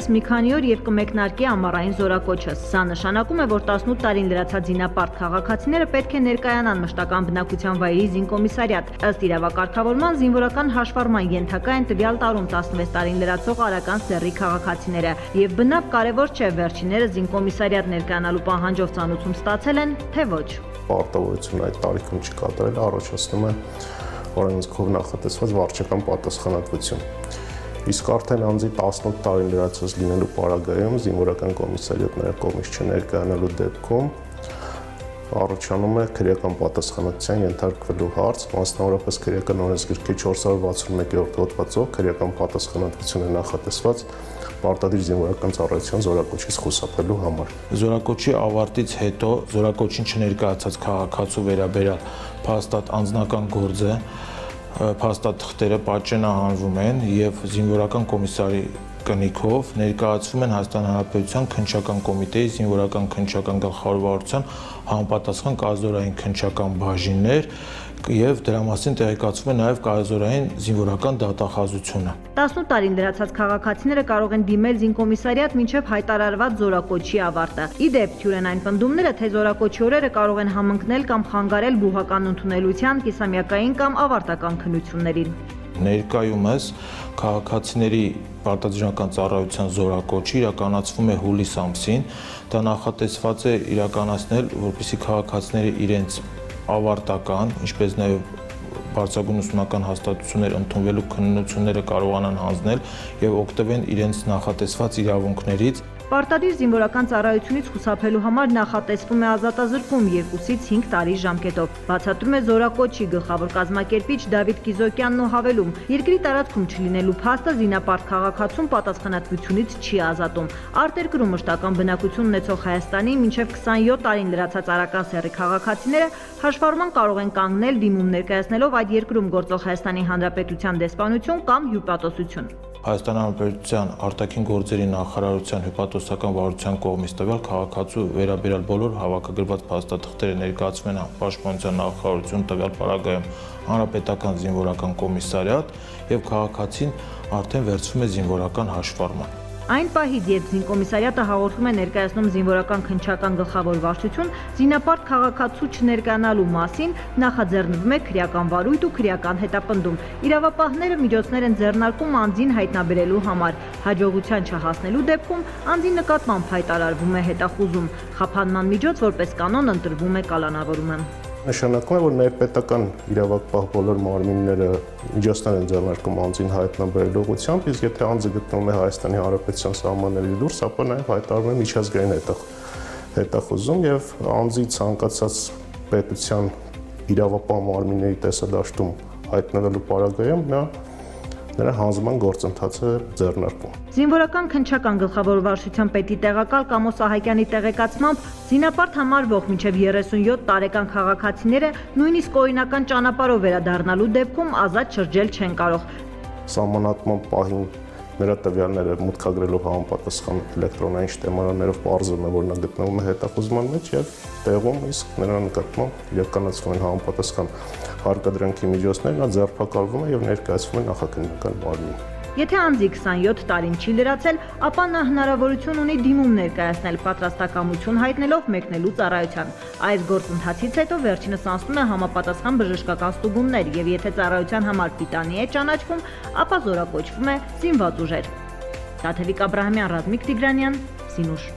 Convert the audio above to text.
եւս մի քանի օր եւ կմեկնարկի ամառային զորակոչը։ Սա նշանակում է, որ 18 տարին լրացած զինապարտ քաղաքացիները պետք է ներկայանան մշտական բնակության վայրի զինկոմիսարիատ։ Ըստ իրավակարգավորման զինվորական հաշվառման ենթակա են տվյալ տարում 16 տարին լրացող արական սեռի քաղաքացիները եւ բնավ կարեւոր չէ վերջինները զինկոմիսարիատ ներկայանալու պահանջով ծանոթում ստացել են, թե ոչ։ Պարտավորությունը այդ տարիքում չկատարելը առաջացնում է օրենսգով նախատեսված վարչական պատասխանատվություն։ Իսկ արդեն անձի 18 տարին լրացած լինելու պարագայում զինվորական կոմիսարիատները կողմից չներկայանալու դեպքում առաջանում է քրեական պատասխանատվության ենթարկվելու հարց, մասնավորապես քրեական օրենսգրքի 461-րդ հոդվածով քրեական պատասխանատվություն է նախատեսված պարտադիր զինվորական ծառայության զորակոչից խուսափելու համար։ Զորակոչի ավարտից հետո զորակոչին չներկայացած քաղաքացու վերաբերյալ փաստաթղթ անձնական գործը փաստաթղթերը պատճենահանվում են եւ զինվորական կոմիսարի կնիքով ներկայացվում են Հայաստան Հանրապետության քննչական կոմիտեի զինվորական քննչական գլխավոր վարչության համապատասխան կազորային քննչական բաժիններ եւ դրա մասին տեղեկացվում է նաեւ կազորային զինվորական դատախազությունը։ 18 տարին լրացած քաղաքացիները կարող են դիմել զինկոմիսարիատ մինչև հայտարարված զորակոչի ավարտը։ Ի դեպ, թյուր են այն պնդումները, թե զորակոչի օրերը կարող են համընկնել կամ խանգարել բուհական ընդունելության, կիսամյակային կամ ավարտական քննություններին։ Ներկայումս քաղաքացիների պարտադիրական ծառայության զորակոչը իրականացվում է հուլիս ամսին, դա նախատեսված է իրականացնել, որպեսզի քաղաքացիները իրենց ավարտական, ինչպես նաև բարձրագույն ուսումնական հաստատություններ ընդունվելու քննությունները կարողանան հանձնել եւ օգտվեն իրենց նախատեսված իրավունքներից։ Պարտադիր զինվորական ծառայությունից խուսափելու համար նախատեսվում է ազատազրկում 2-ից 5 տարի ժամկետով։ Բացատրում է զորակոչի գլխավոր կազմակերպիչ Դավիթ Կիզոկյանն ու հավելում. երկրի տարածքում չլինելու փաստը զինապարտ քաղաքացուն պատասխանատվությունից չի ազատում։ Արտերկրում մշտական բնակություն ունեցող Հայաստանի մինչև 27 տարին լրացած արական սեռի քաղաքացիները հաշվառման կարող են կանգնել դիմում ներկայացնելով այդ երկրում գործող Հայաստանի Հանրապետության դեսպանություն կամ հյուպատոսություն։ Հայաստան Հանրապետության արտաքին գործերի նախարարության հյուպատոսական վարչության կողմից տվյալ քաղաքացու վերաբերյալ բոլոր հավաքագրված փաստաթղթերը ներկայացվում են Պաշտպանության նախարարություն տվյալ պարագայում հանրապետական զինվորական կոմիսարիատ եւ քաղաքացին արդեն վերցվում է զինվորական հաշվառման։ Այն պահից, երբ զինկոմիսարիատը հաղորդում է ներկայացնում զինվորական քննչական գլխավոր վարչություն, զինապարտ քաղաքացու չներկայանալու մասին նախաձեռնվում է քրեական վարույթ ու քրեական հետապնդում։ Իրավապահները միջոցներ են ձեռնարկում անձին հայտնաբերելու համար։ Հաջողության չհասնելու դեպքում անձի նկատմամբ հայտարարվում է հետախուզում։ Խափանման միջոց որպես կանոն ընտրվում է կալանավորումը։ Նշանակում է, որ ներպետական իրավապահ բոլոր մարմինները միջոցներ են ձեռնարկում անձին հայտնաբերելու ուղղությամբ, իսկ եթե անձը գտնվում է Հայաստանի Հանրապետության սահմանների դուրս, ապա նաև հայտարարվում է միջազգային հետախուզում եւ անձի ցանկացած պետության իրավապահ մարմինների տեսադաշտում հայտնվելու պարագայում նրա հանձնման գործընթացը ձեռնարկվում։ Զինվորական քննչական գլխավոր վարչության պետի տեղակալ Կամո Սահակյանի տեղեկացմամբ զինապարտ համարվող մինչև 37 տարեկան քաղաքացիները նույնիսկ օրինական ճանապարհով վերադառնալու դեպքում ազատ շրջել չեն կարող։ Սահմանատման պահին նրա տվյալները մուտքագրելով համապատասխան էլեկտրոնային շտեմարաններով պարզվում է, որ նա գտնվում է հետախուզման մեջ եւ տեղում իսկ նրա նկատմամբ իրականացվում են համապատասխան հարկադրանքի միջոցներ, նա ձերբակալվում է եւ ներկայացվում է նախաքննական մարմին։ Եթե անձի 27 տարին չի լրացել, ապա նա հնարավորություն ունի դիմում ներկայացնել պատրաստակամություն հայտնելով մեկնելու ծառայության։ Այս գործընթացից հետո վերջինս անցնում է համապատասխան բժշկական ստուգումներ եւ եթե ծառայության համար պիտանի է ճանաչվում, ապա զորակոչվում է զինված ուժեր։ Տաթևիկ Աբրահամյան, Ռազմիկ Տիգրանյան, Սինուշ։